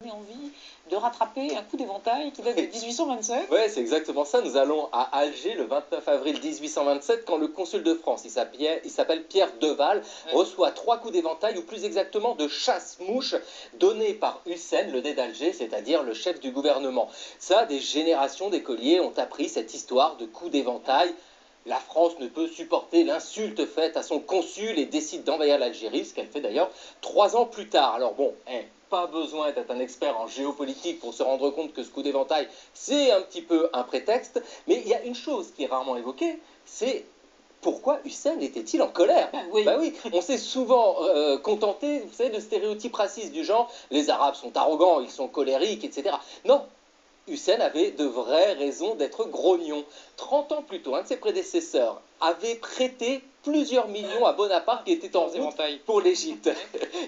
envie de rattraper un coup d'éventail qui date de 1827. Ouais, c'est exactement ça. Nous allons à Alger le 29 avril 1827 quand le consul de France, il s'appelle Pierre Deval, reçoit 3 coups d'éventail, ou plus exactement de chasse-mouche, donnés par Hussein, le Dey d'Alger, c'est-à-dire le chef du gouvernement. Ça, des générations d'écoliers ont appris cette histoire de coups d'éventail. La France ne peut supporter l'insulte faite à son consul et décide d'envahir l'Algérie, ce qu'elle fait d'ailleurs 3 ans plus tard. Alors bon, pas besoin d'être un expert en géopolitique pour se rendre compte que ce coup d'éventail, c'est un petit peu un prétexte, mais il y a une chose qui est rarement évoquée, c'est pourquoi Hussein était-il en colère? Bah oui, on s'est souvent contenté, vous savez, de stéréotypes racistes du genre les Arabes sont arrogants, ils sont colériques, etc. Non, Hussein avait de vraies raisons d'être grognon. 30 ans plus tôt, un de ses prédécesseurs avait prêté plusieurs millions à Bonaparte qui était en route pour l'Égypte.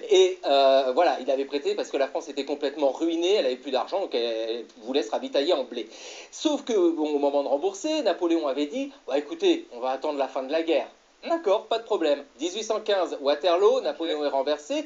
Et voilà, il avait prêté parce que la France était complètement ruinée, elle n'avait plus d'argent, donc elle voulait se ravitailler en blé. Sauf que, bon, au moment de rembourser, Napoléon avait dit bah, écoutez, on va attendre la fin de la guerre. D'accord, pas de problème. 1815, Waterloo, Napoléon est renversé,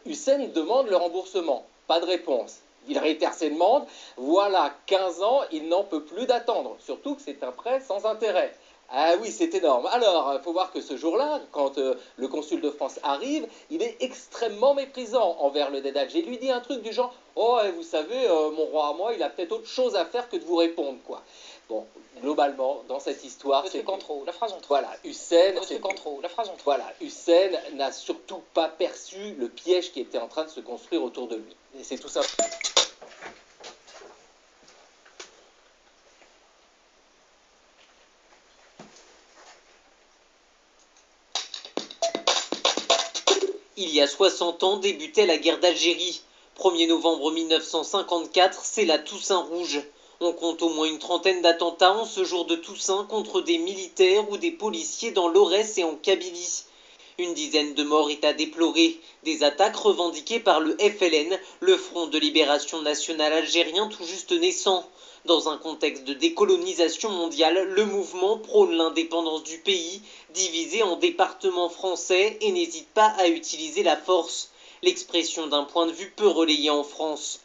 Hussein demande le remboursement. Pas de réponse. Il réitère ses demandes. Voilà 15 ans, il n'en peut plus d'attendre. Surtout que c'est un prêt sans intérêt. Ah oui, c'est énorme. Alors, il faut voir que ce jour-là, quand le consul de France arrive, il est extrêmement méprisant envers le Dey d'Alger. Il lui dit un truc du genre « Oh, vous savez, mon roi à moi, il a peut-être autre chose à faire que de vous répondre, quoi. » Bon, globalement, dans cette histoire, c'est... Le truc en trop, la phrase en trop. Voilà, Hussein... Le truc en trop, la phrase en trop. Voilà, Hussein n'a surtout pas perçu le piège qui était en train de se construire autour de lui. Et c'est tout ça. Il y a 60 ans débutait la guerre d'Algérie. 1er novembre 1954, c'est la Toussaint rouge. On compte au moins une trentaine d'attentats en ce jour de Toussaint contre des militaires ou des policiers dans l'Aurès et en Kabylie. Une dizaine de morts est à déplorer. Des attaques revendiquées par le FLN, le Front de Libération Nationale Algérien tout juste naissant. Dans un contexte de décolonisation mondiale, le mouvement prône l'indépendance du pays, divisé en départements français, et n'hésite pas à utiliser la force. L'expression d'un point de vue peu relayé en France.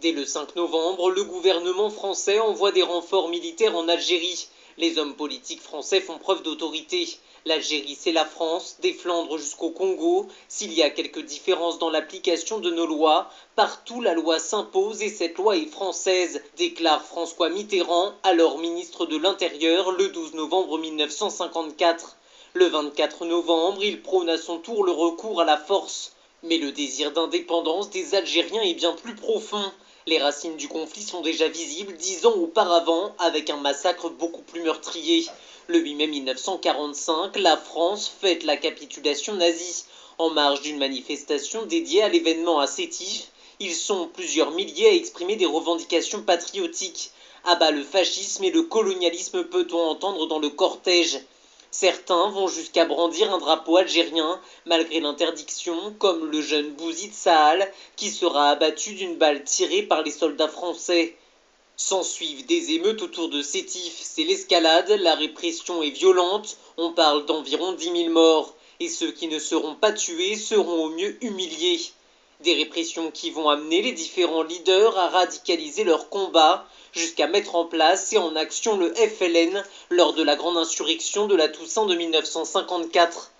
Dès le 5 novembre, le gouvernement français envoie des renforts militaires en Algérie. Les hommes politiques français font preuve d'autorité. L'Algérie, c'est la France, des Flandres jusqu'au Congo. S'il y a quelques différences dans l'application de nos lois, partout la loi s'impose et cette loi est française, déclare François Mitterrand, alors ministre de l'Intérieur, le 12 novembre 1954. Le 24 novembre, il prône à son tour le recours à la force. Mais le désir d'indépendance des Algériens est bien plus profond. Les racines du conflit sont déjà visibles 10 ans auparavant, avec un massacre beaucoup plus meurtrier. Le 8 mai 1945, la France fête la capitulation nazie. En marge d'une manifestation dédiée à l'événement à Sétif, ils sont plusieurs milliers à exprimer des revendications patriotiques. À bas le fascisme et le colonialisme, peut-on entendre dans le cortège. Certains vont jusqu'à brandir un drapeau algérien, malgré l'interdiction, comme le jeune Bouzid Sahal, qui sera abattu d'une balle tirée par les soldats français. S'ensuivent des émeutes autour de Sétif, c'est l'escalade, la répression est violente, on parle d'environ 10 000 morts, et ceux qui ne seront pas tués seront au mieux humiliés. Des répressions qui vont amener les différents leaders à radicaliser leur combat, jusqu'à mettre en place et en action le FLN lors de la grande insurrection de la Toussaint de 1954.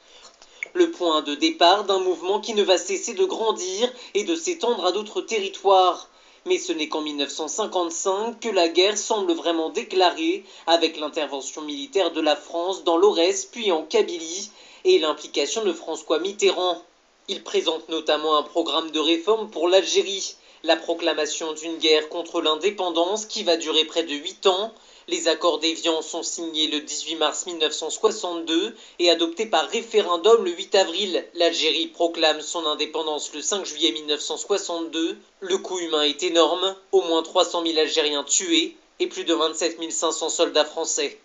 Le point de départ d'un mouvement qui ne va cesser de grandir et de s'étendre à d'autres territoires. Mais ce n'est qu'en 1955 que la guerre semble vraiment déclarée, avec l'intervention militaire de la France dans l'Aurès puis en Kabylie, et l'implication de François Mitterrand. Il présente notamment un programme de réforme pour l'Algérie, la proclamation d'une guerre contre l'indépendance qui va durer près de 8 ans. Les accords d'Évian sont signés le 18 mars 1962 et adoptés par référendum le 8 avril. L'Algérie proclame son indépendance le 5 juillet 1962. Le coût humain est énorme, au moins 300 000 Algériens tués et plus de 27 500 soldats français.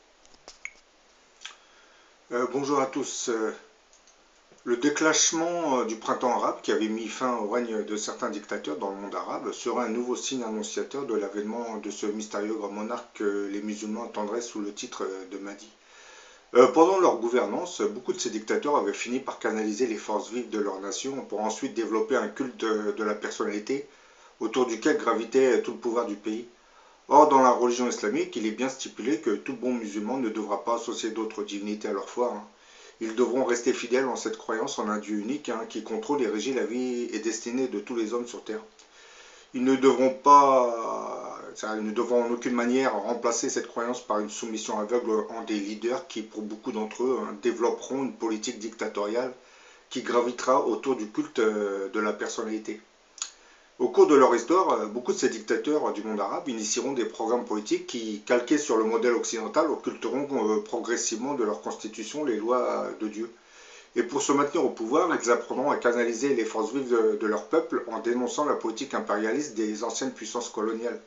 Bonjour à tous. Le déclenchement du printemps arabe, qui avait mis fin au règne de certains dictateurs dans le monde arabe, serait un nouveau signe annonciateur de l'avènement de ce mystérieux grand monarque que les musulmans attendraient sous le titre de Mahdi. Pendant leur gouvernance, beaucoup de ces dictateurs avaient fini par canaliser les forces vives de leur nation pour ensuite développer un culte de la personnalité autour duquel gravitait tout le pouvoir du pays. Or, dans la religion islamique, il est bien stipulé que tout bon musulman ne devra pas associer d'autres divinités à leur foi. Ils devront rester fidèles en cette croyance en un Dieu unique qui contrôle et régit la vie et destinée de tous les hommes sur terre. Ils ne devront en aucune manière remplacer cette croyance par une soumission aveugle en des leaders qui, pour beaucoup d'entre eux, développeront une politique dictatoriale qui gravitera autour du culte de la personnalité. Au cours de leur histoire, beaucoup de ces dictateurs du monde arabe initieront des programmes politiques qui, calqués sur le modèle occidental, occulteront progressivement de leur constitution les lois de Dieu. Et pour se maintenir au pouvoir, ils apprendront à canaliser les forces vives de leur peuple en dénonçant la politique impérialiste des anciennes puissances coloniales,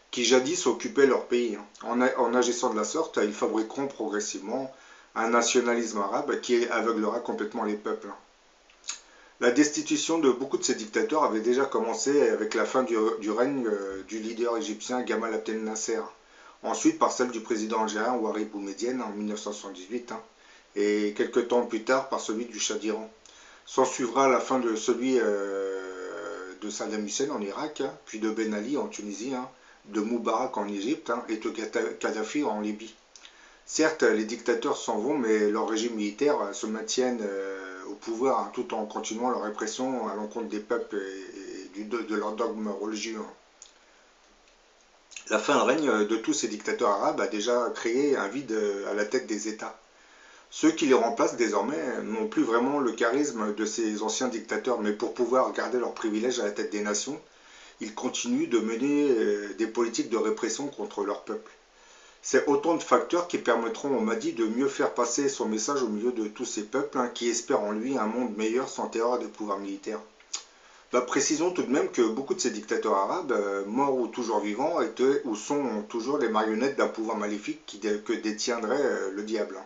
qui jadis occupaient leur pays. En agissant de la sorte, ils fabriqueront progressivement un nationalisme arabe qui aveuglera complètement les peuples. La destitution de beaucoup de ces dictateurs avait déjà commencé avec la fin du règne du leader égyptien Gamal Abdel Nasser, ensuite par celle du président algérien Ouari Boumedienne en 1978, et quelques temps plus tard par celui du Shah d'Iran. S'en suivra la fin de celui de Saddam Hussein en Irak, puis de Ben Ali en Tunisie, de Moubarak en Égypte et de Kadhafi en Libye. Certes, les dictateurs s'en vont, mais leurs régimes militaires se maintiennent au pouvoir tout en continuant leur répression à l'encontre des peuples et de leurs dogmes religieux. La fin de règne de tous ces dictateurs arabes a déjà créé un vide à la tête des États. Ceux qui les remplacent désormais n'ont plus vraiment le charisme de ces anciens dictateurs, mais pour pouvoir garder leurs privilèges à la tête des nations, ils continuent de mener des politiques de répression contre leur peuple. C'est autant de facteurs qui permettront au Mahdi de mieux faire passer son message au milieu de tous ces peuples qui espèrent en lui un monde meilleur sans terreur des pouvoirs militaires. Précisons tout de même que beaucoup de ces dictateurs arabes, morts ou toujours vivants, étaient ou sont toujours les marionnettes d'un pouvoir maléfique que détiendrait le diable.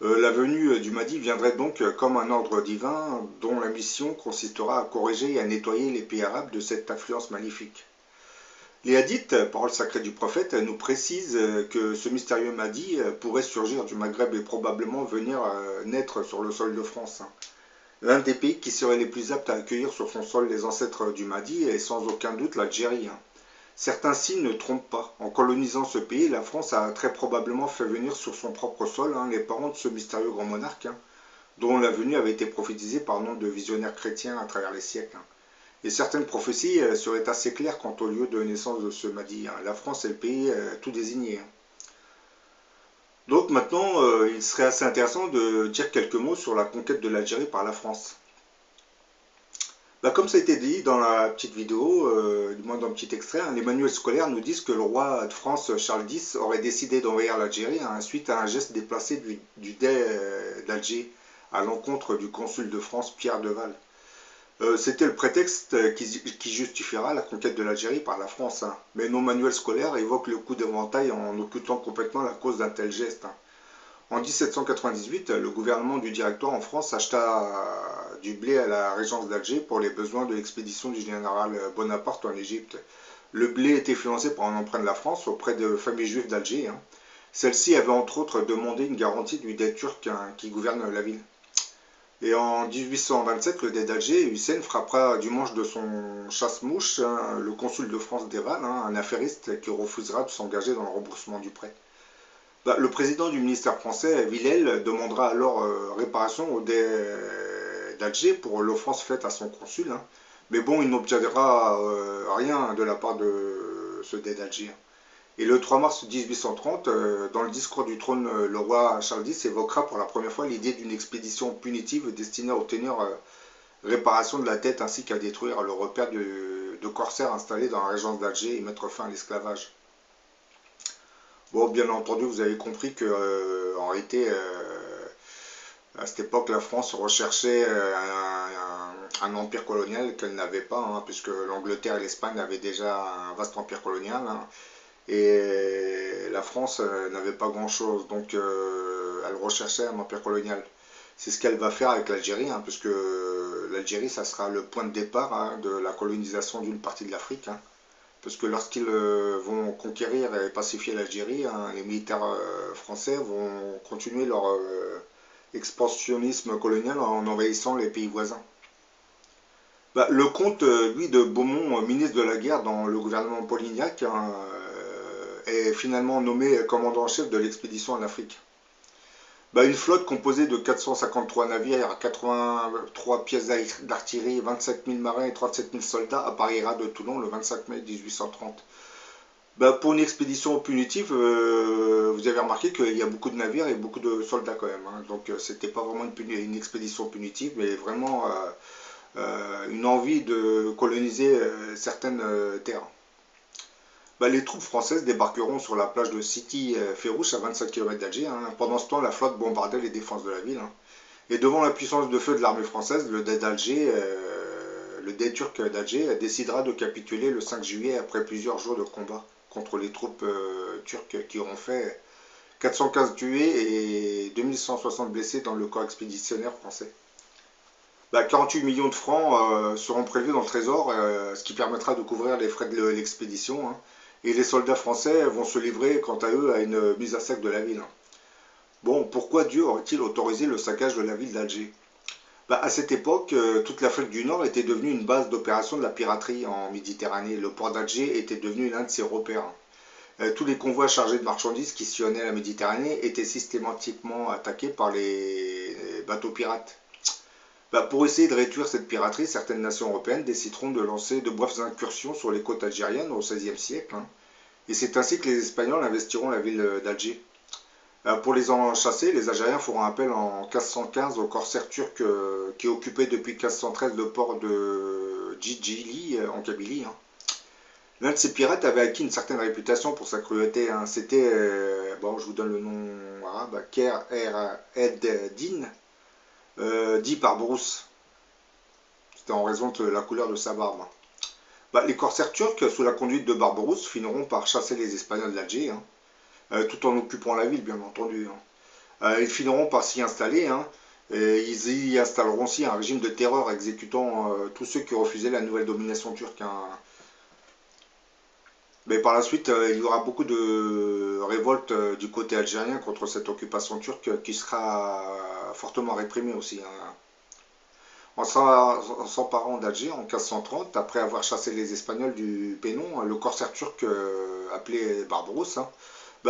La venue du Mahdi viendrait donc comme un ordre divin dont la mission consistera à corriger et à nettoyer les pays arabes de cette influence maléfique. Les hadiths, paroles sacrées du prophète, nous précisent que ce mystérieux Mahdi pourrait surgir du Maghreb et probablement venir naître sur le sol de France. L'un des pays qui serait les plus aptes à accueillir sur son sol les ancêtres du Mahdi est sans aucun doute l'Algérie. Certains signes ne trompent pas. En colonisant ce pays, la France a très probablement fait venir sur son propre sol les parents de ce mystérieux grand monarque, dont la venue avait été prophétisée par nombre de visionnaires chrétiens à travers les siècles. Et certaines prophéties seraient assez claires quant au lieu de naissance de ce Mahdi. La France est le pays tout désigné. Donc maintenant, il serait assez intéressant de dire quelques mots sur la conquête de l'Algérie par la France. Comme ça a été dit dans la petite vidéo, du moins dans un petit extrait, les manuels scolaires nous disent que le roi de France, Charles X, aurait décidé d'envahir l'Algérie suite à un geste déplacé du dey d'Alger à l'encontre du consul de France, Pierre Deval. C'était le prétexte qui justifiera la conquête de l'Algérie par la France. Mais nos manuels scolaires évoquent le coup d'éventail en occultant complètement la cause d'un tel geste. En 1798, le gouvernement du Directoire en France acheta du blé à la régence d'Alger pour les besoins de l'expédition du général Bonaparte en Égypte. Le blé était financé par un emprunt de la France auprès de familles juives d'Alger. Celle-ci avait entre autres demandé une garantie du dey turc qui gouverne la ville. Et en 1827, le dey d'Alger, Hussein frappera du manche de son chasse-mouche le consul de France Deval, un affairiste qui refusera de s'engager dans le remboursement du prêt. Le président du ministère français, Villèle, demandera alors réparation au dey d'Alger pour l'offense faite à son consul. Mais bon, il n'obtiendra rien de la part de ce dey d'Alger. Et le 3 mars 1830, dans le discours du trône, le roi Charles X évoquera pour la première fois l'idée d'une expédition punitive destinée à obtenir réparation de la dette ainsi qu'à détruire le repère de corsaires installés dans la régence d'Alger et mettre fin à l'esclavage. Bon, bien entendu, vous avez compris que, en réalité, à cette époque, la France recherchait un empire colonial qu'elle n'avait pas, puisque l'Angleterre et l'Espagne avaient déjà un vaste empire colonial. Et la France n'avait pas grand-chose, donc elle recherchait un empire colonial. C'est ce qu'elle va faire avec l'Algérie, puisque l'Algérie, ça sera le point de départ de la colonisation d'une partie de l'Afrique. Parce que lorsqu'ils vont conquérir et pacifier l'Algérie, les militaires français vont continuer leur expansionnisme colonial en envahissant les pays voisins. Le comte, lui, de Beaumont, ministre de la guerre dans le gouvernement Polignac, hein, est finalement nommé commandant en chef de l'expédition en Afrique. Une flotte composée de 453 navires, 83 pièces d'artillerie, 27 000 marins et 37 000 soldats appareillera de Toulon le 25 mai 1830. Pour une expédition punitive, vous avez remarqué qu'il y a beaucoup de navires et beaucoup de soldats quand même. Hein. Donc c'était pas vraiment une expédition punitive, mais vraiment une envie de coloniser certaines terres. Les troupes françaises débarqueront sur la plage de Sidi Férouche à 25 km d'Alger. Hein. Pendant ce temps, la flotte bombardait les défenses de la ville. Hein. Et devant la puissance de feu de l'armée française, le Dey turc d'Alger décidera de capituler le 5 juillet après plusieurs jours de combat contre les troupes turques qui auront fait 415 tués et 2160 blessés dans le corps expéditionnaire français. 48 millions de francs seront prélevés dans le trésor, ce qui permettra de couvrir les frais de l'expédition. Hein. Et les soldats français vont se livrer, quant à eux, à une mise à sac de la ville. Bon, pourquoi Dieu aurait-il autorisé le saccage de la ville d'Alger? À cette époque, toute l'Afrique du Nord était devenue une base d'opération de la piraterie en Méditerranée. Le port d'Alger était devenu l'un de ses repères. Tous les convois chargés de marchandises qui sillonnaient la Méditerranée étaient systématiquement attaqués par les bateaux pirates. Pour essayer de réduire cette piraterie, certaines nations européennes décideront de lancer de brèves incursions sur les côtes algériennes au XVIe siècle. Hein. Et c'est ainsi que les Espagnols investiront la ville d'Alger. Pour les en chasser, les Algériens feront appel en 1515 aux corsaires turcs qui occupaient depuis 1513 le port de Djidjili en Kabylie. Hein. L'un de ces pirates avait acquis une certaine réputation pour sa cruauté. Hein. C'était, je vous donne le nom arabe, Kher Ed-Din, dit Barberousse. C'était en raison de la couleur de sa barbe. Les corsaires turcs, sous la conduite de Barberousse, finiront par chasser les Espagnols d'Alger, hein, tout en occupant la ville, bien entendu. Hein. Ils finiront par s'y installer, hein, et ils y installeront aussi un régime de terreur exécutant tous ceux qui refusaient la nouvelle domination turque. Hein. Mais par la suite, il y aura beaucoup de révoltes du côté algérien contre cette occupation turque qui sera fortement réprimée aussi. Hein. En s'emparant d'Alger en 1530, après avoir chassé les Espagnols du Bénon, le corsaire turc appelé Barberousse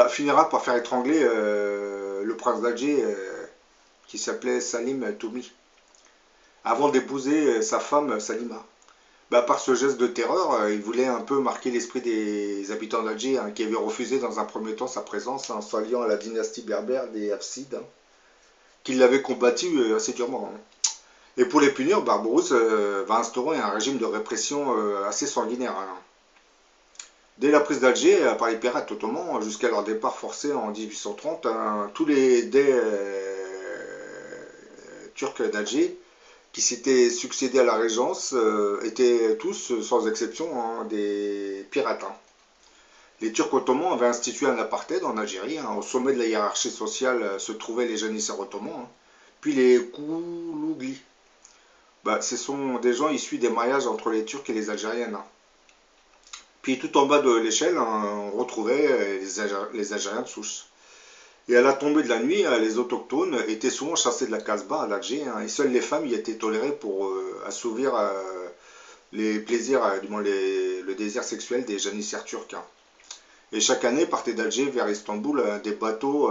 finira par faire étrangler le prince d'Alger qui s'appelait Salim Toumi, avant d'épouser sa femme Salima. Par ce geste de terreur, il voulait un peu marquer l'esprit des habitants d'Alger, hein, qui avaient refusé dans un premier temps sa présence en s'alliant à la dynastie berbère des Hafsides, hein, qui l'avait combattu assez durement. Hein. Et pour les punir, Barberousse va instaurer un régime de répression assez sanguinaire. Hein. Dès la prise d'Alger par les pirates ottomans, jusqu'à leur départ forcé en 1830, hein, tous les Dey turcs d'Alger qui s'étaient succédés à la régence étaient tous, sans exception, hein, des pirates. Hein. Les Turcs ottomans avaient institué un apartheid en Algérie. Hein. Au sommet de la hiérarchie sociale se trouvaient les janissaires ottomans, hein, puis les Koulouglis. Ce sont des gens issus des mariages entre les Turcs et les Algériennes. Hein. Puis tout en bas de l'échelle, hein, on retrouvait les Algériens de souche. Et à la tombée de la nuit, les autochtones étaient souvent chassés de la Casbah à l'Alger, hein, et seules les femmes y étaient tolérées pour assouvir les plaisirs, le désir sexuel des janissaires turcs. Hein. Et chaque année partaient d'Alger vers Istanbul des bateaux,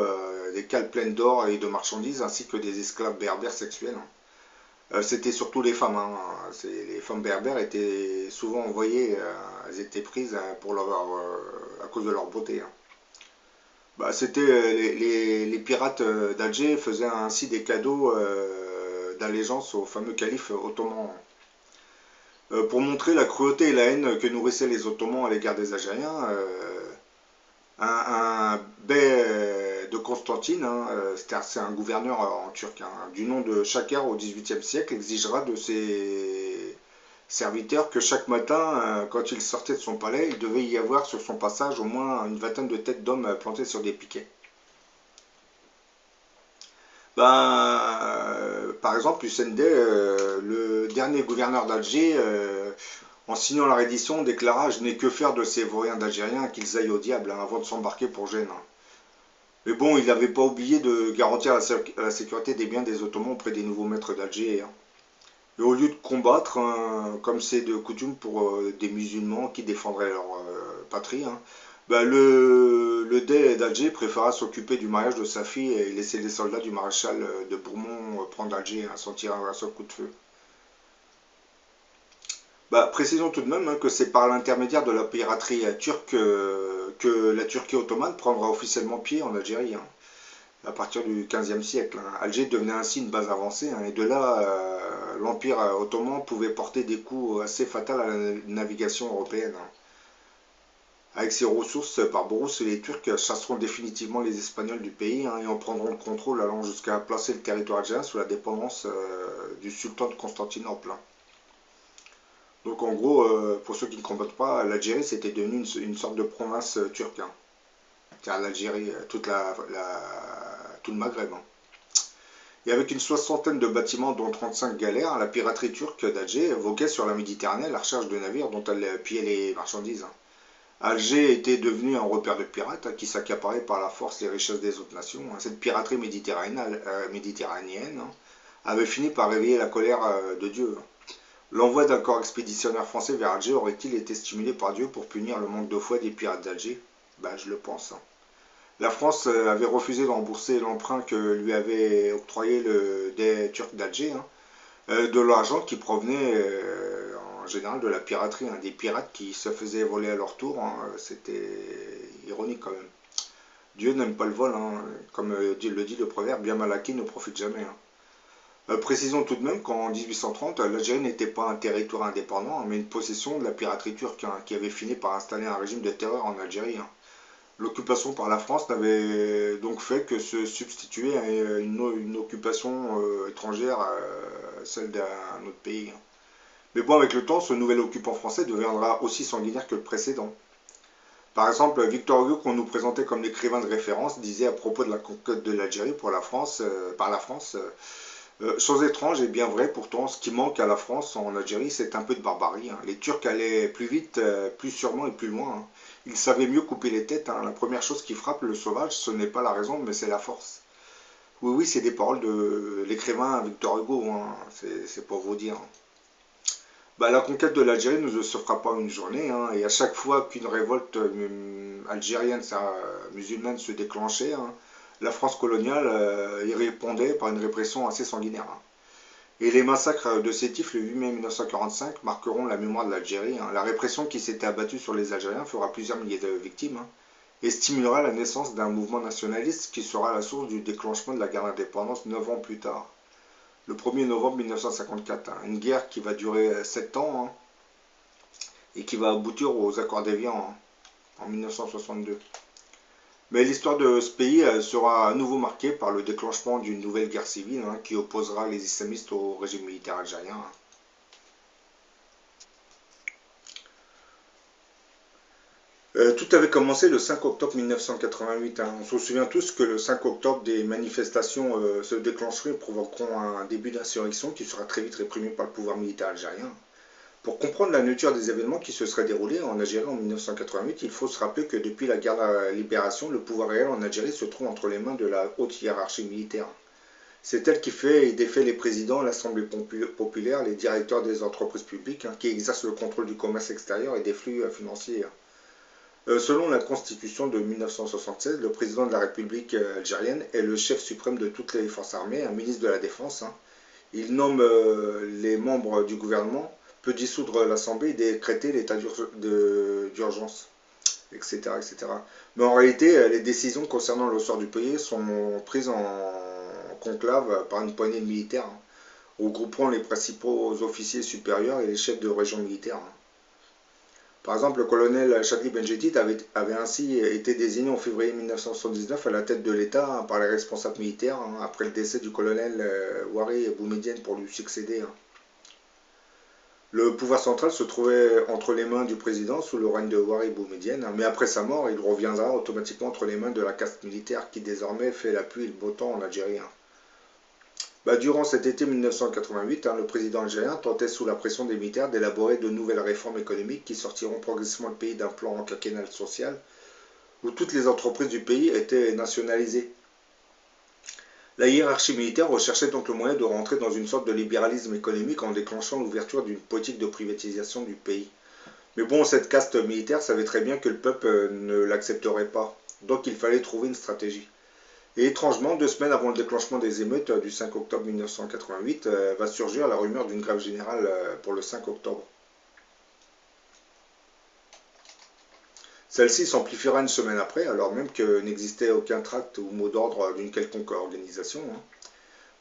des cales pleines d'or et de marchandises, ainsi que des esclaves berbères sexuels. Hein. C'était surtout les femmes. Hein. Les femmes berbères étaient souvent envoyées, elles étaient prises à cause de leur beauté. Hein. C'était les pirates d'Alger faisaient ainsi des cadeaux d'allégeance au fameux calife ottoman. Pour montrer la cruauté et la haine que nourrissaient les Ottomans à l'égard des Algériens, un bey de Constantine, hein, c'est un gouverneur en turc, hein, du nom de Shakar au XVIIIe siècle, exigera de ses serviteurs que chaque matin, quand il sortait de son palais, il devait y avoir sur son passage au moins une vingtaine de têtes d'hommes plantées sur des piquets. Par exemple, Hussein Dey, le dernier gouverneur d'Alger, en signant la reddition, déclara « Je n'ai que faire de ces vauriens d'Algériens, qu'ils aillent au diable, hein, avant de s'embarquer pour Gênes. Hein. » Mais bon, il n'avait pas oublié de garantir la sécurité des biens des Ottomans auprès des nouveaux maîtres d'Alger. Hein. Et au lieu de combattre, comme c'est de coutume pour des musulmans qui défendraient leur patrie, bah, le Dey d'Alger préféra s'occuper du mariage de sa fille et laisser les soldats du maréchal de Bourmont prendre Alger sans tirer un seul coup de feu. Bah, précisons tout de même que c'est par l'intermédiaire de la piraterie turque que la Turquie ottomane prendra officiellement pied en Algérie, à partir du XVe siècle. Alger devenait ainsi une base avancée, et de là, l'Empire ottoman pouvait porter des coups assez fatals à la navigation européenne. Avec ses ressources par Brousse, les Turcs chasseront définitivement les Espagnols du pays et en prendront le contrôle, allant jusqu'à placer le territoire algérien sous la dépendance du sultan de Constantinople. Donc en gros, pour ceux qui ne comprennent pas, l'Algérie c'était devenu une sorte de province turque. C'est-à-dire l'Algérie, tout le Maghreb. Et avec une soixantaine de bâtiments, dont 35 galères, la piraterie turque d'Alger voguait sur la Méditerranée à la recherche de navires dont elle pillait les marchandises. Alger était devenu un repère de pirates qui s'accaparait par la force les richesses des autres nations. Cette piraterie méditerranéenne avait fini par réveiller la colère de Dieu. L'envoi d'un corps expéditionnaire français vers Alger aurait-il été stimulé par Dieu pour punir le manque de foi des pirates d'Alger? Ben, je le pense. La France avait refusé de rembourser l'emprunt que lui avait octroyé le Dey turc d'Alger, de l'argent qui provenait en général de la piraterie, des pirates qui se faisaient voler à leur tour. C'était ironique quand même. Dieu n'aime pas le vol, comme le dit le proverbe, bien mal acquis ne profite jamais. Précisons tout de même qu'en 1830, l'Algérie n'était pas un territoire indépendant, mais une possession de la piraterie turque, qui avait fini par installer un régime de terreur en Algérie. L'occupation par la France n'avait donc fait que se substituer à une occupation étrangère, celle d'un autre pays. Mais bon, avec le temps, ce nouvel occupant français deviendra aussi sanguinaire que le précédent. Par exemple, Victor Hugo, qu'on nous présentait comme l'écrivain de référence, disait à propos de la conquête de l'Algérie par la France, chose étrange et bien vraie pourtant, ce qui manque à la France en Algérie, c'est un peu de barbarie. Les Turcs allaient plus vite, plus sûrement et plus loin. Ils savaient mieux couper les têtes. La première chose qui frappe le sauvage, ce n'est pas la raison, mais c'est la force. Oui, oui, c'est des paroles de l'écrivain Victor Hugo, c'est pour vous dire. Bah, la conquête de l'Algérie ne se fera pas une journée, et à chaque fois qu'une révolte algérienne musulmane se déclenchait, la France coloniale y répondait par une répression assez sanguinaire. Et les massacres de Sétif le 8 mai 1945 marqueront la mémoire de l'Algérie. La répression qui s'était abattue sur les Algériens fera plusieurs milliers de victimes et stimulera la naissance d'un mouvement nationaliste qui sera la source du déclenchement de la guerre d'indépendance 9 ans plus tard, le 1er novembre 1954. Une guerre qui va durer 7 ans et qui va aboutir aux accords d'Évian en 1962. Mais l'histoire de ce pays sera à nouveau marquée par le déclenchement d'une nouvelle guerre civile qui opposera les islamistes au régime militaire algérien. Tout avait commencé le 5 octobre 1988. On se souvient tous que le 5 octobre, des manifestations se déclencheront et provoqueront un début d'insurrection qui sera très vite réprimé par le pouvoir militaire algérien. Pour comprendre la nature des événements qui se seraient déroulés en Algérie en 1988, il faut se rappeler que depuis la guerre de la libération, le pouvoir réel en Algérie se trouve entre les mains de la haute hiérarchie militaire. C'est elle qui fait et défait les présidents, l'Assemblée populaire, les directeurs des entreprises publiques, qui exercent le contrôle du commerce extérieur et des flux financiers. Selon la Constitution de 1976, le président de la République algérienne est le chef suprême de toutes les forces armées, un ministre de la Défense. Il nomme les membres du gouvernement, peut dissoudre l'Assemblée et décréter l'état d'urgence, etc., etc. Mais en réalité, les décisions concernant le sort du pays sont prises en conclave par une poignée de militaires, regroupant les principaux officiers supérieurs et les chefs de région militaires. Par exemple, le colonel Chadli Benjedid avait ainsi été désigné en février 1979 à la tête de l'État par les responsables militaires, après le décès du colonel Ouari Boumedienne pour lui succéder. Le pouvoir central se trouvait entre les mains du président sous le règne de Ouari Boumedienne, mais après sa mort, il reviendra automatiquement entre les mains de la caste militaire qui désormais fait la pluie et le beau temps en Algérie. Durant cet été 1988, le président algérien tentait sous la pression des militaires d'élaborer de nouvelles réformes économiques qui sortiront progressivement le pays d'un plan quinquennal social où toutes les entreprises du pays étaient nationalisées. La hiérarchie militaire recherchait donc le moyen de rentrer dans une sorte de libéralisme économique en déclenchant l'ouverture d'une politique de privatisation du pays. Mais bon, cette caste militaire savait très bien que le peuple ne l'accepterait pas, donc il fallait trouver une stratégie. Et étrangement, 2 semaines avant le déclenchement des émeutes du 5 octobre 1988, va surgir la rumeur d'une grève générale pour le 5 octobre. Celle-ci s'amplifiera une semaine après, alors même que n'existait aucun tract ou mot d'ordre d'une quelconque organisation.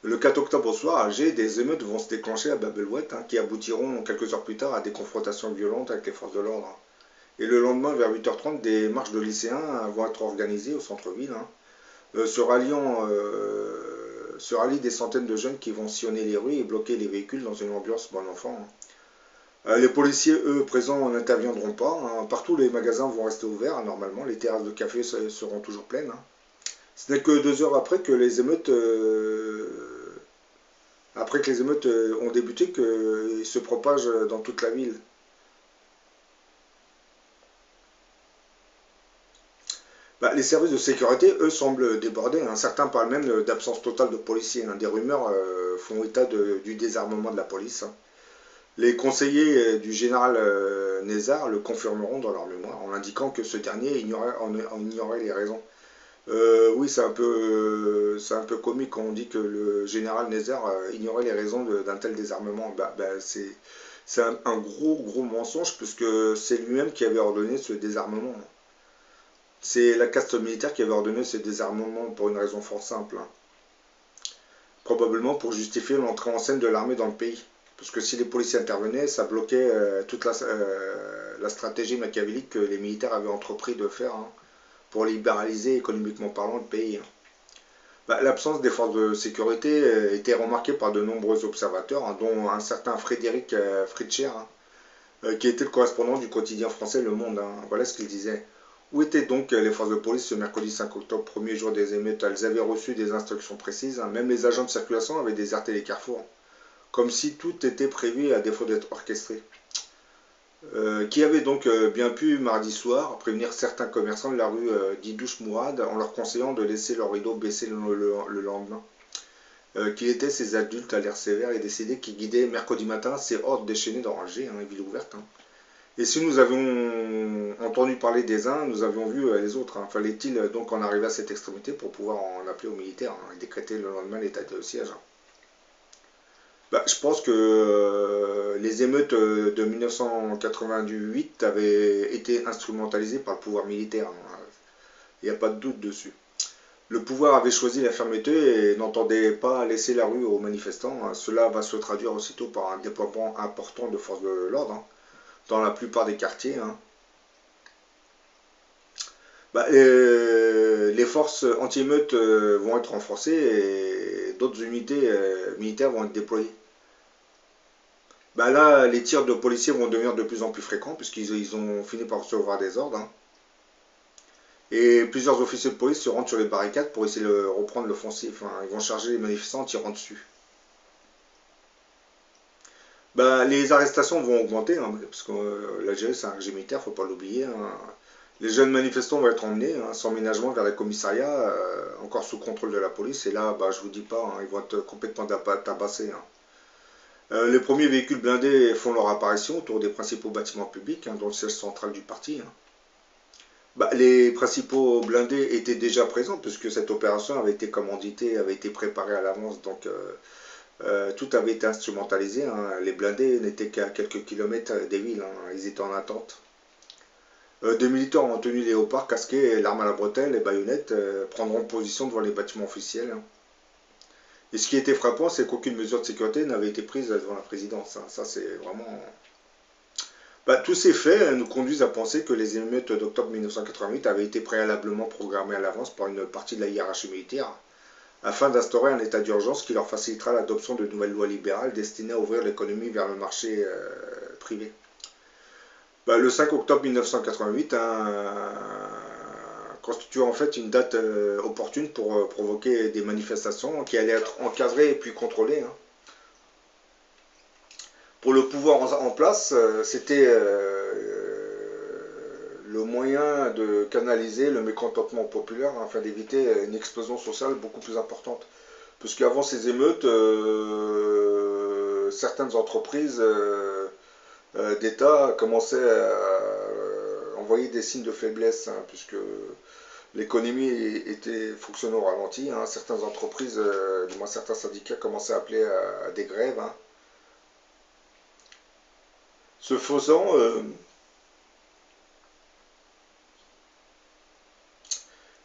Le 4 octobre au soir, à Alger, des émeutes vont se déclencher à Bab el-Oued, qui aboutiront quelques heures plus tard à des confrontations violentes avec les forces de l'ordre. Et le lendemain, vers 8h30, des marches de lycéens vont être organisées au centre-ville, se rallient des centaines de jeunes qui vont sillonner les rues et bloquer les véhicules dans une ambiance bon enfant. Les policiers, eux, présents, n'interviendront pas. Partout, les magasins vont rester ouverts, normalement. Les terrasses de café seront toujours pleines. Ce n'est que 2 heures après que les émeutes, ont débuté, qu'ils se propagent dans toute la ville. Les services de sécurité, eux, semblent débordés. Certains parlent même d'absence totale de policiers. Des rumeurs font état du désarmement de la police. Les conseillers du général Nézard le confirmeront dans leur mémoire, en indiquant que ce dernier ignorait les raisons. Oui, c'est un peu comique quand on dit que le général Nézard ignorait les raisons d'un tel désarmement. C'est un gros mensonge, puisque c'est lui-même qui avait ordonné ce désarmement. C'est la caste militaire qui avait ordonné ce désarmement pour une raison fort simple. Probablement pour justifier l'entrée en scène de l'armée dans le pays. Parce que si les policiers intervenaient, ça bloquait toute la stratégie machiavélique que les militaires avaient entrepris de faire pour libéraliser économiquement parlant le pays. L'absence des forces de sécurité était remarquée par de nombreux observateurs, dont un certain Frédéric Fritscher, qui était le correspondant du quotidien français Le Monde. Voilà ce qu'il disait. Où étaient donc les forces de police ce mercredi 5 octobre, premier jour des émeutes? Elles avaient reçu des instructions précises. Même les agents de circulation avaient déserté les carrefours. Comme si tout était prévu à défaut d'être orchestré. Qui avait donc bien pu, mardi soir, prévenir certains commerçants de la rue d'Idouche Mourad en leur conseillant de laisser leur rideau baisser le lendemain. Qui étaient ces adultes à l'air sévère et décidés qui guidaient mercredi matin ces hordes déchaînées dans Alger, ville ouverte. Et si nous avions entendu parler des uns, nous avions vu les autres. Fallait-il donc en arriver à cette extrémité pour pouvoir en appeler aux militaires et décréter le lendemain l'état de siège? Je pense que les émeutes de 1988 avaient été instrumentalisées par le pouvoir militaire. Il n'y a pas de doute dessus. Le pouvoir avait choisi la fermeté et n'entendait pas laisser la rue aux manifestants. Cela va se traduire aussitôt par un déploiement important de forces de l'ordre dans la plupart des quartiers. Les forces anti-émeutes vont être renforcées et d'autres unités militaires vont être déployées. Là, les tirs de policiers vont devenir de plus en plus fréquents puisqu'ils ont fini par recevoir des ordres. Et plusieurs officiers de police se rendent sur les barricades pour essayer de reprendre l'offensive. Ils vont charger les manifestants en tirant dessus. Les arrestations vont augmenter, parce que l'Algérie c'est un régime militaire, faut pas l'oublier. Les jeunes manifestants vont être emmenés sans ménagement vers les commissariats, encore sous contrôle de la police. Et là, je vous dis pas, ils vont être complètement tabassés. Les premiers véhicules blindés font leur apparition autour des principaux bâtiments publics, dont le siège central du parti. Les principaux blindés étaient déjà présents, puisque cette opération avait été commanditée, avait été préparée à l'avance, donc tout avait été instrumentalisé. Les blindés n'étaient qu'à quelques kilomètres des villes, ils étaient en attente. Des militants en tenue léopard, casqués, l'arme à la bretelle et baïonnettes prendront position devant les bâtiments officiels. Et ce qui était frappant, c'est qu'aucune mesure de sécurité n'avait été prise devant la présidence. Ça, c'est vraiment... tous ces faits nous conduisent à penser que les émeutes d'octobre 1988 avaient été préalablement programmées à l'avance par une partie de la hiérarchie militaire, afin d'instaurer un état d'urgence qui leur facilitera l'adoption de nouvelles lois libérales destinées à ouvrir l'économie vers le marché privé. Le 5 octobre 1988 constitue en fait une date opportune pour provoquer des manifestations qui allaient être encadrées et puis contrôlées. Pour le pouvoir en place, c'était le moyen de canaliser le mécontentement populaire afin d'éviter une explosion sociale beaucoup plus importante. Puisqu'avant ces émeutes, certaines entreprises d'État commençaient à envoyer des signes de faiblesse, hein, puisque l'économie fonctionnait au ralenti. Hein. Certaines entreprises, du moins certains syndicats, commençaient à appeler à des grèves. Hein. Ce faisant,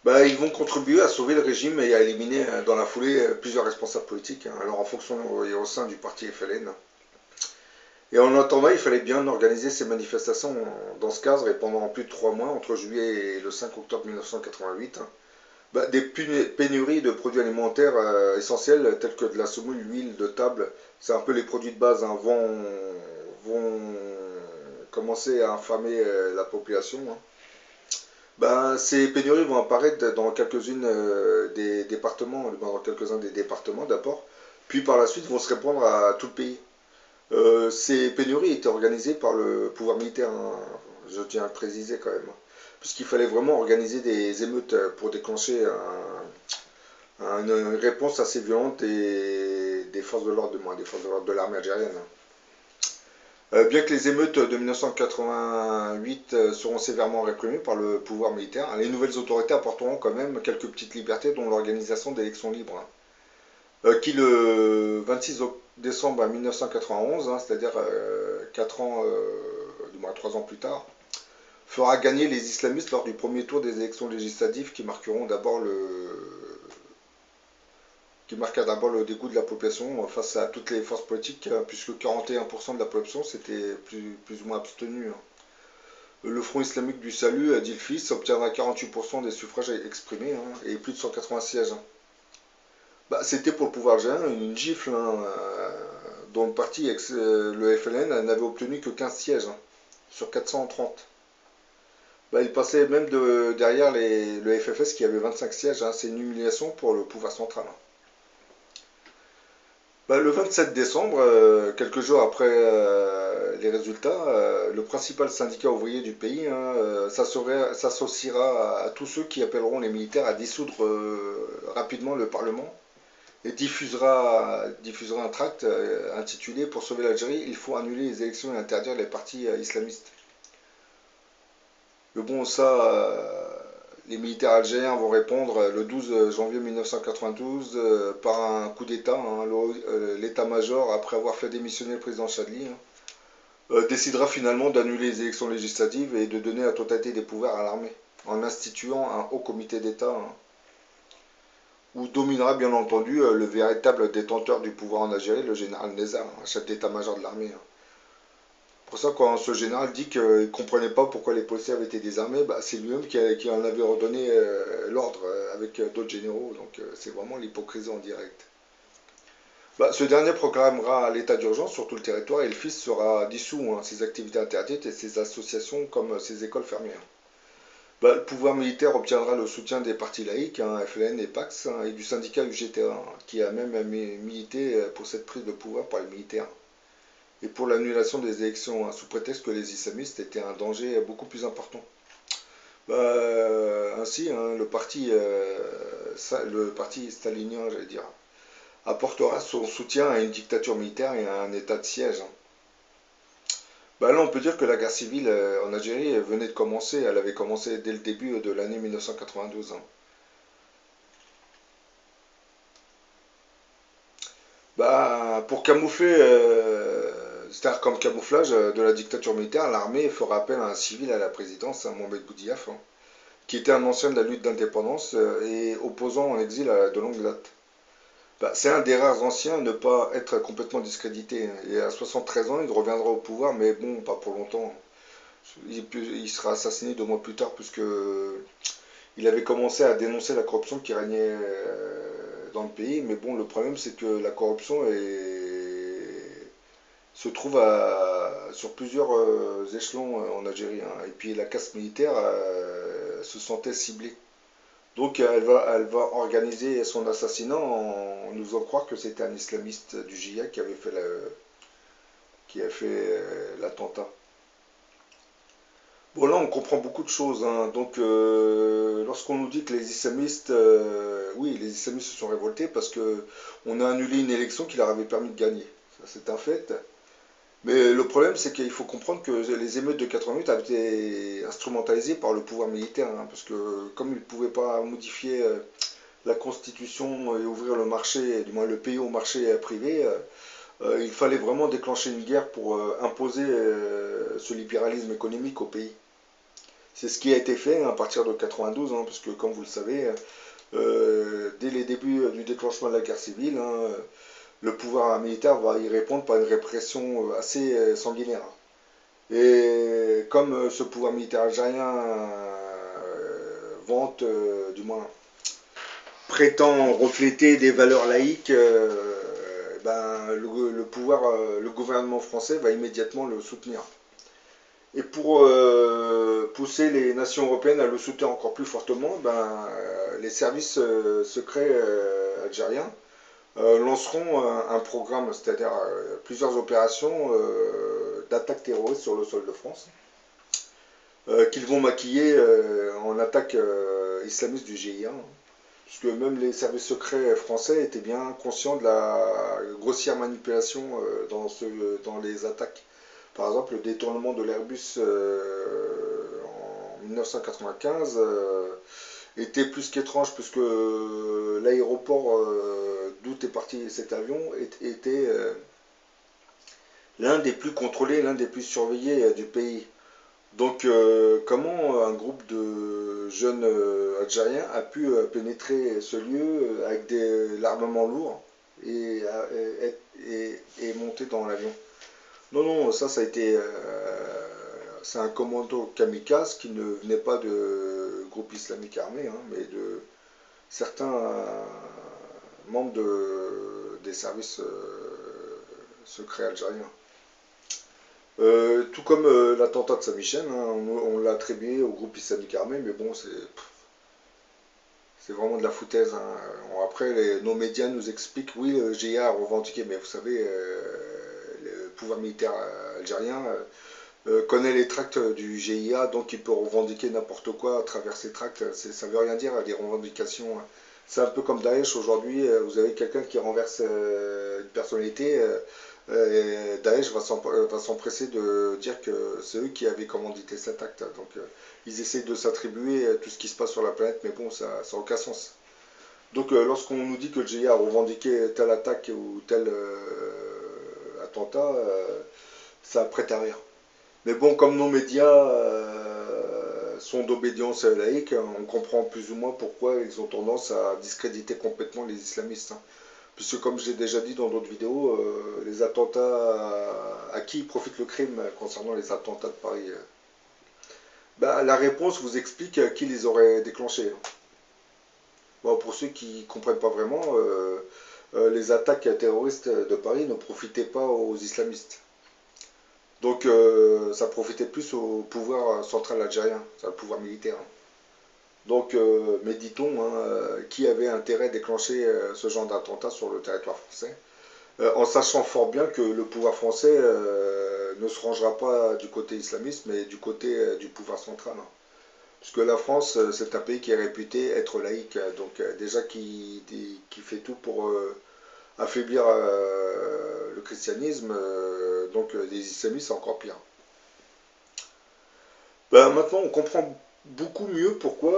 ils vont contribuer à sauver le régime et à éliminer dans la foulée plusieurs responsables politiques, hein, alors en fonction et au sein du parti FLN. Et en attendant, il fallait bien organiser ces manifestations dans ce cadre et pendant plus de 3 mois, entre juillet et le 5 octobre 1988, hein, des pénuries de produits alimentaires essentiels tels que de la semoule, l'huile de table, c'est un peu les produits de base, hein, vont commencer à infamer la population. Hein. Ces pénuries vont apparaître dans quelques-unes des départements, dans quelques-uns des départements d'abord, puis par la suite vont se répandre à tout le pays. Ces pénuries étaient organisées par le pouvoir militaire, hein, je tiens à le préciser quand même, puisqu'il fallait vraiment organiser des émeutes pour déclencher une réponse assez violente des forces de l'ordre, des forces de l'ordre de l'armée algérienne. Bien que les émeutes de 1988 seront sévèrement réprimées par le pouvoir militaire, les nouvelles autorités apporteront quand même quelques petites libertés, dont l'organisation d'élections libres, hein, qui le 26 décembre 1991, hein, c'est-à-dire 4 ans, du moins 3 ans plus tard, fera gagner les islamistes lors du premier tour des élections législatives qui marquera d'abord le dégoût de la population face à toutes les forces politiques, puisque 41% de la population s'était plus ou moins abstenue. Le Front islamique du salut, dit le fils, obtiendra 48% des suffrages exprimés, hein, et plus de 180 sièges. C'était pour le pouvoir algérien une gifle, hein, dont le parti, le FLN, n'avait obtenu que 15 sièges, hein, sur 430. Il passait même derrière le FFS qui avait 25 sièges. Hein. C'est une humiliation pour le pouvoir central. Hein. Le 27 décembre, quelques jours après les résultats, le principal syndicat ouvrier du pays, hein, s'associera à tous ceux qui appelleront les militaires à dissoudre rapidement le Parlement et diffusera un tract intitulé « Pour sauver l'Algérie, il faut annuler les élections et interdire les partis islamistes ». Mais bon, ça, les militaires algériens vont répondre le 12 janvier 1992 par un coup d'État. Hein, l'état-major, après avoir fait démissionner le président Chadli, hein, décidera finalement d'annuler les élections législatives et de donner la totalité des pouvoirs à l'armée, en instituant un haut comité d'État, hein, où dominera bien entendu le véritable détenteur du pouvoir en Algérie, le général Nézar, hein, chef d'état-major de l'armée. Hein. Pour ça, quand ce général dit qu'il ne comprenait pas pourquoi les policiers avaient été désarmés, c'est lui-même qui en avait redonné l'ordre avec d'autres généraux. Donc c'est vraiment l'hypocrisie en direct. Ce dernier proclamera l'état d'urgence sur tout le territoire et le fils sera dissous, hein, ses activités interdites et ses associations comme ses écoles fermées. Le pouvoir militaire obtiendra le soutien des partis laïcs, hein, FLN et PAX, hein, et du syndicat UGTA, hein, qui a même milité pour cette prise de pouvoir par les militaires. Et pour l'annulation des élections, hein, sous prétexte que les islamistes étaient un danger beaucoup plus important. Ainsi, hein, le parti stalinien, j'allais dire, apportera son soutien à une dictature militaire et à un état de siège. Hein. Là, on peut dire que la guerre civile en Algérie venait de commencer. Elle avait commencé dès le début de l'année 1992. Hein. Pour camoufler, c'est-à-dire comme camouflage de la dictature militaire, l'armée fera appel à un civil à la présidence, hein, Mohamed Boudiaf, hein, qui était un ancien de la lutte d'indépendance et opposant en exil de longue date. C'est un des rares anciens à ne pas être complètement discrédité. Hein, et à 73 ans, il reviendra au pouvoir, mais bon, pas pour longtemps. Il sera assassiné 2 mois plus tard, puisque il avait commencé à dénoncer la corruption qui régnait dans le pays. Mais bon, le problème, c'est que la corruption se trouve sur plusieurs échelons en Algérie. Hein, et puis la caste militaire se sentait ciblée. Donc elle va organiser son assassinat en nous faisant croire que c'était un islamiste du GIA qui avait fait l'attentat. Bon, là, on comprend beaucoup de choses, hein. Donc, lorsqu'on nous dit que les islamistes, oui, les islamistes se sont révoltés parce que on a annulé une élection qui leur avait permis de gagner. Ça, c'est un fait. Mais le problème, c'est qu'il faut comprendre que les émeutes de 88 avaient été instrumentalisées par le pouvoir militaire, hein, parce que comme ils ne pouvaient pas modifier la constitution et ouvrir le marché, du moins le pays au marché privé, il fallait vraiment déclencher une guerre pour imposer ce libéralisme économique au pays. C'est ce qui a été fait, hein, à partir de 92, hein, parce que comme vous le savez, dès les débuts du déclenchement de la guerre civile, hein, le pouvoir militaire va y répondre par une répression assez sanguinaire. Et comme ce pouvoir militaire algérien vante, du moins prétend refléter des valeurs laïques, ben, le gouvernement français va immédiatement le soutenir. Et pour pousser les nations européennes à le soutenir encore plus fortement, ben, les services secrets algériens lanceront un programme, c'est-à-dire plusieurs opérations d'attaque terroriste sur le sol de France, qu'ils vont maquiller en attaque islamiste du GIA, hein, puisque même les services secrets français étaient bien conscients de la grossière manipulation dans les attaques. Par exemple, le détournement de l'Airbus en 1995 était plus qu'étrange, puisque l'aéroport d'où est parti cet avion était l'un des plus contrôlés, l'un des plus surveillés du pays. Donc, comment un groupe de jeunes Algériens a pu pénétrer ce lieu avec l'armement lourd et, et monter dans l'avion? Non, non, ça a été. C'est un commando kamikaze qui ne venait pas de groupe islamique armé, hein, mais de certains membres des services secrets algériens. Tout comme l'attentat de Saint-Michel, hein, on l'a attribué au groupe islamique armé, mais bon, c'est vraiment de la foutaise, hein. Après, nos médias nous expliquent, oui, le GIA a revendiqué, mais vous savez, le pouvoir militaire algérien connaît les tracts du GIA, donc il peut revendiquer n'importe quoi à travers ces tracts. Ça ne veut rien dire, les revendications. C'est un peu comme Daesh aujourd'hui, vous avez quelqu'un qui renverse une personnalité, Daesh va s'empresser de dire que c'est eux qui avaient commandité cet acte. Donc ils essaient de s'attribuer tout ce qui se passe sur la planète, mais bon, ça n'a aucun sens. Donc lorsqu'on nous dit que le GIA a revendiqué telle attaque ou tel attentat, ça prête à rire. Mais bon, comme nos médias sont d'obédience laïque, on comprend plus ou moins pourquoi ils ont tendance à discréditer complètement les islamistes, hein. Puisque comme je l'ai déjà dit dans d'autres vidéos, les attentats, à qui profite le crime concernant les attentats de Paris? Bah, la réponse vous explique qui les aurait déclenchés. Bon, pour ceux qui ne comprennent pas vraiment, les attaques terroristes de Paris ne profitaient pas aux islamistes. Donc ça profitait plus au pouvoir central algérien, c'est le pouvoir militaire. Donc, méditons, hein, qui avait intérêt à déclencher ce genre d'attentat sur le territoire français, en sachant fort bien que le pouvoir français ne se rangera pas du côté islamiste, mais du côté du pouvoir central, hein. Puisque la France, c'est un pays qui est réputé être laïque, donc déjà qui fait tout pour affaiblir le christianisme, donc les islamistes, c'est encore pire. Ben, maintenant, on comprend beaucoup mieux pourquoi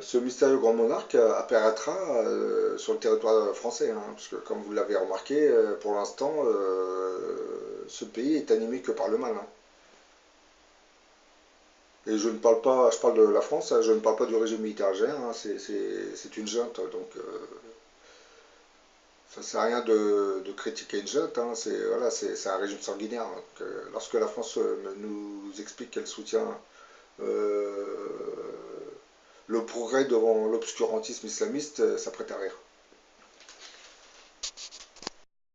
ce mystérieux grand monarque apparaîtra sur le territoire français, hein, parce que comme vous l'avez remarqué, pour l'instant, ce pays est animé que par le mal, hein. Et je ne parle pas, je parle de la France, hein, je ne parle pas du régime militaire algérien, hein, c'est une junte, donc ça ne sert à rien de critiquer une junte, hein, voilà, c'est un régime sanguinaire. Donc, lorsque la France nous explique qu'elle soutient le progrès devant l'obscurantisme islamiste, ça prête à rire.